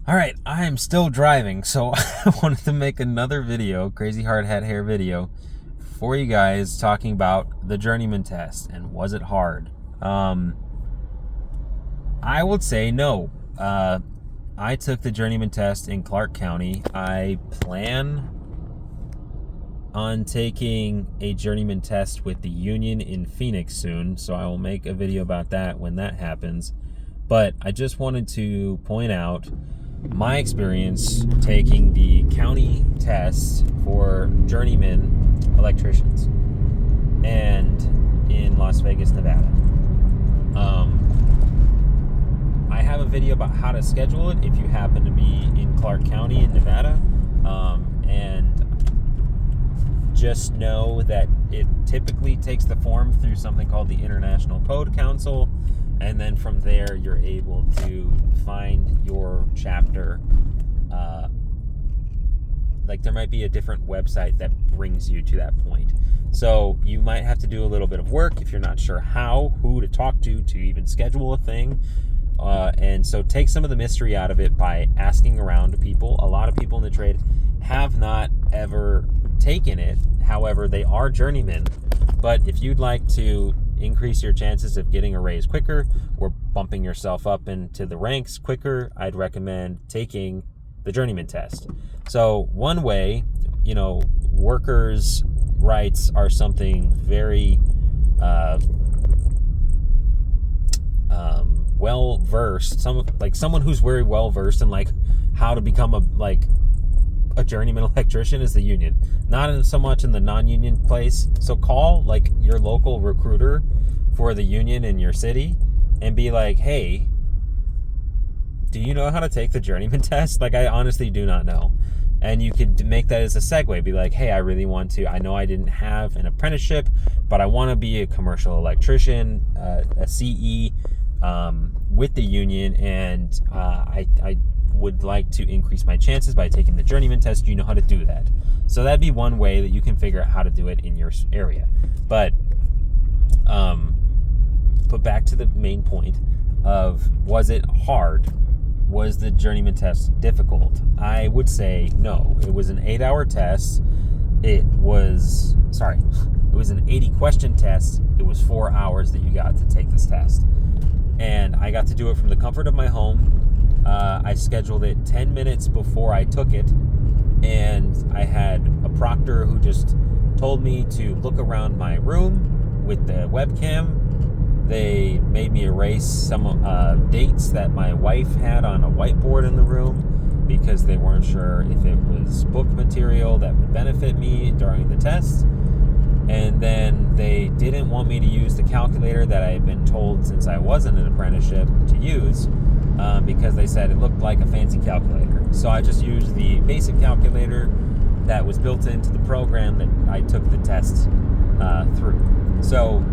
All right, I am still driving, so I wanted to make another video, crazy hard hat hair video, for you guys talking about the journeyman test and was it hard? I would say no. I took the journeyman test in Clark County. I plan on taking a journeyman test with the union in Phoenix soon, so I will make a video about that when that happens. But I just wanted to point out my experience taking the county test for journeyman electricians and in Las Vegas, Nevada. I have a video about how to schedule it if you happen to be in Clark County in Nevada, and just know that it typically takes the form through something called the International Code Council, and then from there you're able to find your chapter. Like there might be a different website that brings you to that point, so you might have to do a little bit of work if you're not sure who to talk to even schedule a thing. And so take some of the mystery out of it by asking around to people. A lot of people in the trade have not ever taken it. However, they are journeymen. But if you'd like to increase your chances of getting a raise quicker or bumping yourself up into the ranks quicker, I'd recommend taking the journeyman test. So one way, workers' rights are something very well versed. Someone who's very well versed in how to become a journeyman electrician is the union, not so much in the non-union place. So call your local recruiter for the union in your city and be like, hey, do you know how to take the journeyman test? I honestly do not know. And you could make that as a segue. Be like, hey, I really want to. I know I didn't have an apprenticeship, but I want to be a commercial electrician, a CE, with the union, and I would like to increase my chances by taking the journeyman test. You know how to do that. So that'd be one way that you can figure out how to do it in your area. But back to the main point of, was it hard? Was the journeyman test difficult? I would say no. It was an 8-hour test. It was an 80-question test. It was 4 hours that you got to take this test. And I got to do it from the comfort of my home. I scheduled it 10 minutes before I took it. And I had a proctor who just told me to look around my room with the webcam. They made me erase some dates that my wife had on a whiteboard in the room because they weren't sure if it was book material that would benefit me during the test. And then they didn't want me to use the calculator that I had been told since I wasn't an apprenticeship to use, because they said it looked like a fancy calculator. So I just used the basic calculator that was built into the program that I took the test through. So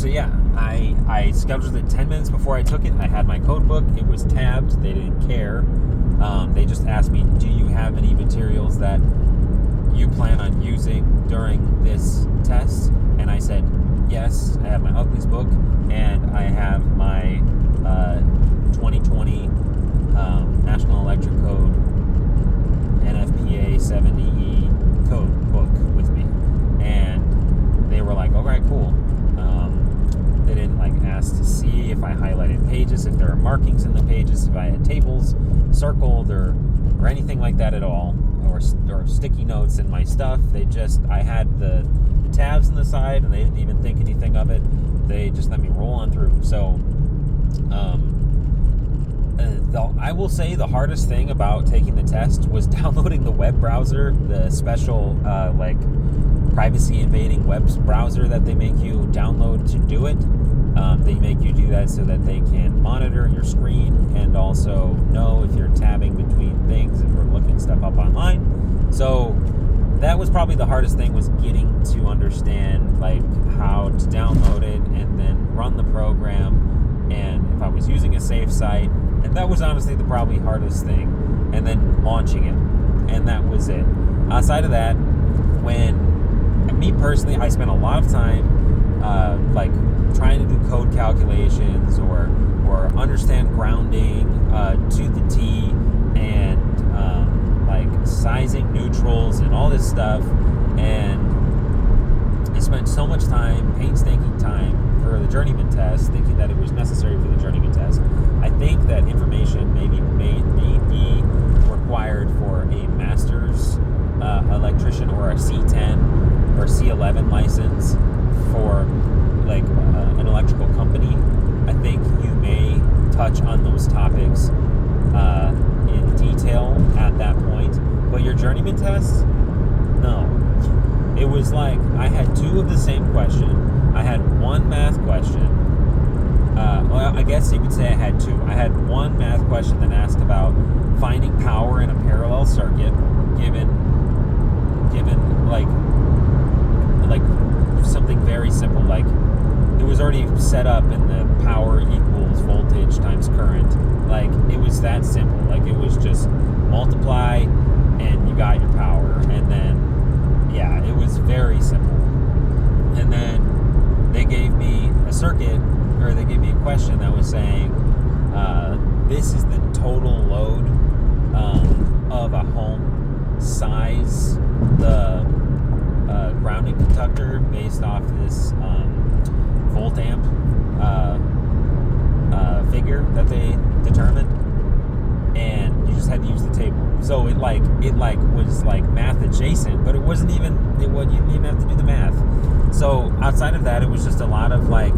yeah, I scheduled it 10 minutes before I took it. I had my code book. It was tabbed. They didn't care. They just asked me, do you have any materials that you plan on using during this test? And I said, yes. I have my Uglies book, and I have my 2020 National Electric Code NFPA 70E code book with me. And they were like, all right, cool. They didn't ask to see if I highlighted pages, if there are markings in the pages, if I had tables circled or anything like that at all, or sticky notes in my stuff. I had the tabs on the side, and they didn't even think anything of it. They just let me roll on through. So I will say the hardest thing about taking the test was downloading the web browser, the special privacy invading web browser that they make you download to do it. They make you do that so that they can monitor your screen and also know if you're tabbing between things and we're looking stuff up online. So that was probably the hardest thing, was getting to understand how to download it and then run the program, and if I was using a safe site. And that was honestly the probably hardest thing. And then launching it. And that was it. Outside of that, me personally, I spent a lot of time trying to do code calculations or or understand grounding to the T, and like sizing neutrals and all this stuff. And I spent so much time, painstaking time, for the journeyman test, thinking that it was necessary for the journeyman test. I think that information may be required for a master's electrician or a C10 or C11 license for like an electrical company. I think you may touch on those topics in detail at that point, but your journeyman test, no. It was like I had two of the same question. I had one math question. Well, I guess you could say I had two. I had one math question that asked about finding power in a parallel circuit, given like something very simple, like it was already set up in the power equals voltage times current. Like it was that simple. Like it was just multiply and you got your power. And then, yeah, it was very simple. And then they gave me a circuit, or they gave me a question that was saying, this is the total load of a home, size the grounding conductor based off this volt amp figure that they determined, and you just had to use the table. So it was like math adjacent, but you didn't even have to do the math. So outside of that, it was just a lot of like,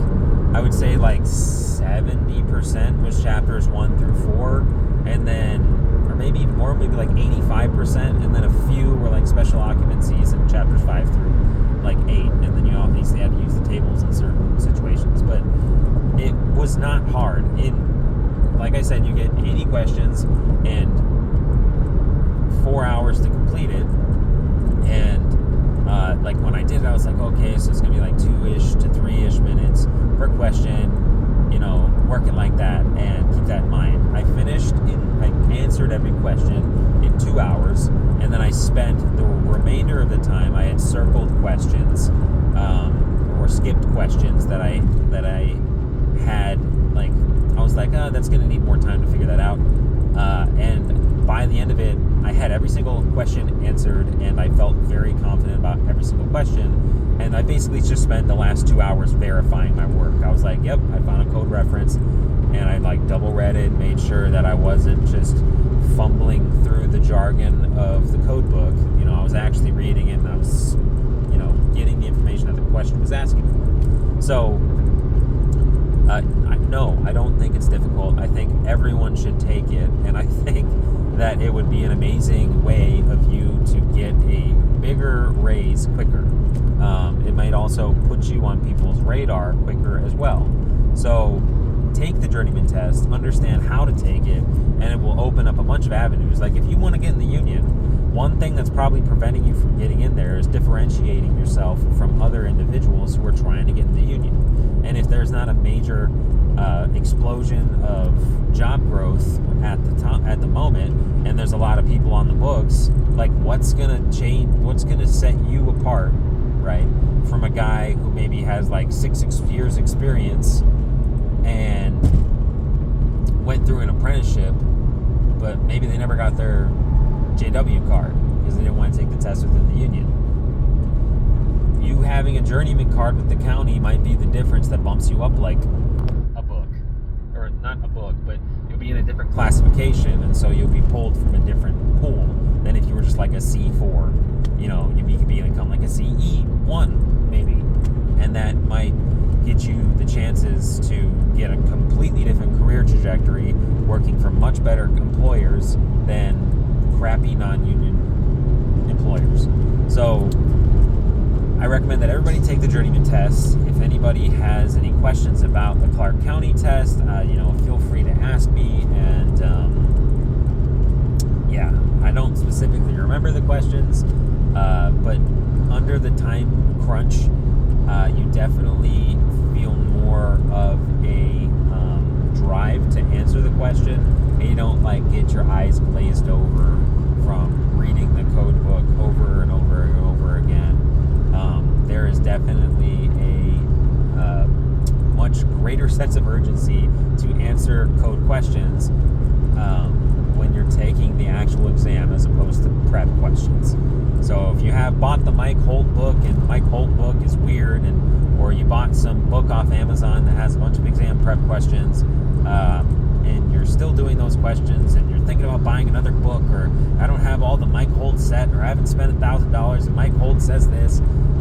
I would say like 70% was chapters 1 through 4, and then, or maybe even more, maybe like 85%, and then a few were like special occupancies in chapters 5 through like 8, and then you obviously had to use the tables in certain situations. But it was not hard. Like I said, you get 80 questions and 4 hours to complete it. And like when I did it, I was like, okay, so it's gonna be like 2-ish to 3-ish minutes per question, you know, working like that, and keep that in mind. I answered every question in 2 hours, and then I spent the remainder of the time, I had circled questions or skipped questions that I had, like, I was like, that's gonna need more time to figure that out, and by the end of it, I had every single question answered, and I felt very confident about every single question. And I basically just spent the last 2 hours verifying my work. I was like, yep, I found a code reference, and I like double read it, made sure that I wasn't just fumbling through the jargon of the code book. You know, I was actually reading it, and I was, you know, getting the information that the question was asking for. So, no, I don't think it's difficult. I think everyone should take it, and I think that it would be an amazing way of you to get a bigger raise quicker. It might also put you on people's radar quicker as well. So take the journeyman test, understand how to take it, and it will open up a bunch of avenues. Like if you want to get in the union, one thing that's probably preventing you from getting in there is differentiating yourself from other individuals who are trying to get in the union. And if there's not a major explosion of job growth at the moment, and there's a lot of people on the books, like what's gonna change? What's gonna set you apart, right, from a guy who maybe has like 6 years experience and went through an apprenticeship, but maybe they never got their JW card because they didn't want to take the test within the union. You having a journeyman card with the county might be the difference that bumps you up like a book, or not a book, but you'll be in a different classification, and so you'll be pulled from a different pool than if you were just like a C4. You know, you could become like a CE1 maybe, and that might get you the chances to get a completely different career trajectory, working for much better employers than crappy non-union employers. So I recommend that everybody take the journeyman test. If anybody has any questions about the Clark County test, feel free to ask me. And I don't specifically remember the questions, but under the time crunch, you definitely feel more of a drive to answer the question, and you don't like get your eyes glazed over from reading the code book over and over and over again. There is definitely a much greater sense of urgency to answer code questions when you're taking the actual exam as opposed to prep questions. So if you have bought the Mike Holt book and the Mike Holt book is weird, or you bought some book off Amazon that has a bunch of exam prep questions, and you're still doing those questions, and you're thinking about buying another book, or I don't have all the Mike Holt set, or I haven't spent $1,000 and Mike Holt says this,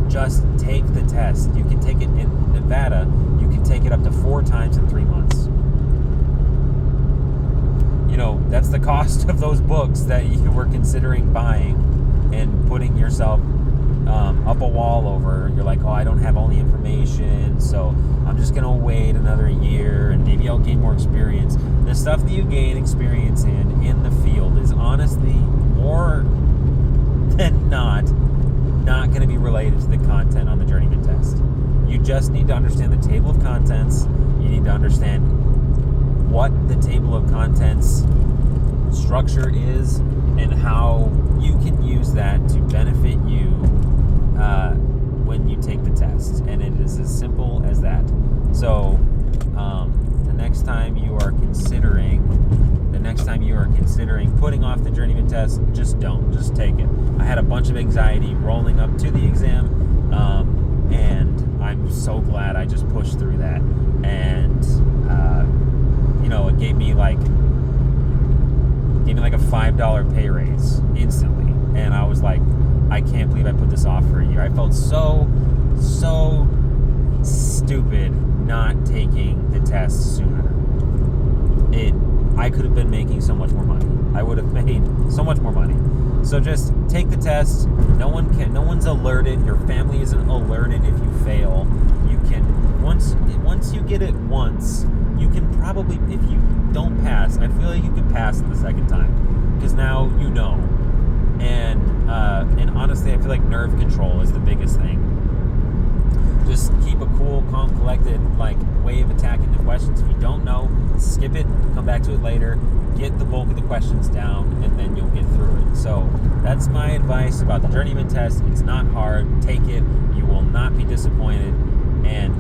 just take the test. You can take it in Nevada. You can take it up to 4 times in 3 months. You know, that's the cost of those books that you were considering buying and putting yourself up a wall over. You're like, oh, I don't have all the information, so I'm just going to wait another year and maybe I'll gain more experience. The stuff that you gain experience in the field is honestly more than not going to be related to the content on the journeyman test. You just need to understand the table of contents. You need to understand what the table of contents structure is and how you can use that to benefit you when you take the test. And it is as simple as that. So the next time you are considering putting off the journeyman test, just take it. I had a bunch of anxiety rolling up to the exam, and I'm so glad I just pushed through that. And it gave me like a $5 pay raise instantly, and I was like, I can't believe I put this off for a year. I felt so stupid not taking the test sooner. I could have been making so much more money. I would have made so much more money. So just take the test. No one's alerted. Your family isn't alerted if you fail. You can once you get it once, you can probably, if you don't pass, I feel like you could pass it the second time because now you know. And honestly, I feel like nerve control is the biggest thing. Just keep a cool, calm, collected way of attacking the questions. If you don't know, skip it, come back to it later, get the bulk of the questions down, and then you'll get through it. So that's my advice about the journeyman test. It's not hard. Take it. You will not be disappointed. And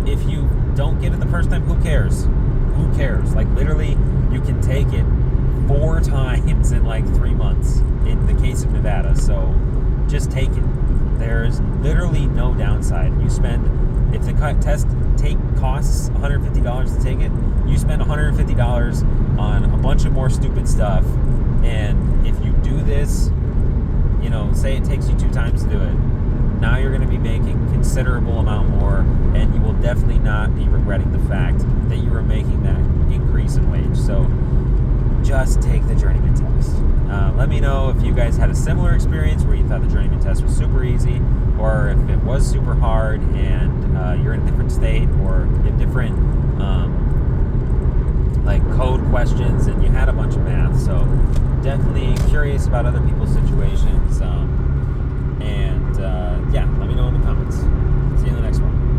if you don't get it the first time, who cares? Who cares? Literally, you can take it 4 times in 3 months in the case of Nevada. So just take it. There's literally no downside. If the test costs $150 to take it, you spend $150 on a bunch of more stupid stuff. And if you do this, say it takes you 2 times to do it, now you're going to be making considerable amount more, and you will definitely not be regretting the fact that you were making that increase in wage. So just take the journeyman test. Let me know if you guys had a similar experience where you thought the journeyman test was super easy, or if it was super hard and you're in a different state, or you have different code questions and you had a bunch of math. So definitely curious about other people's situations.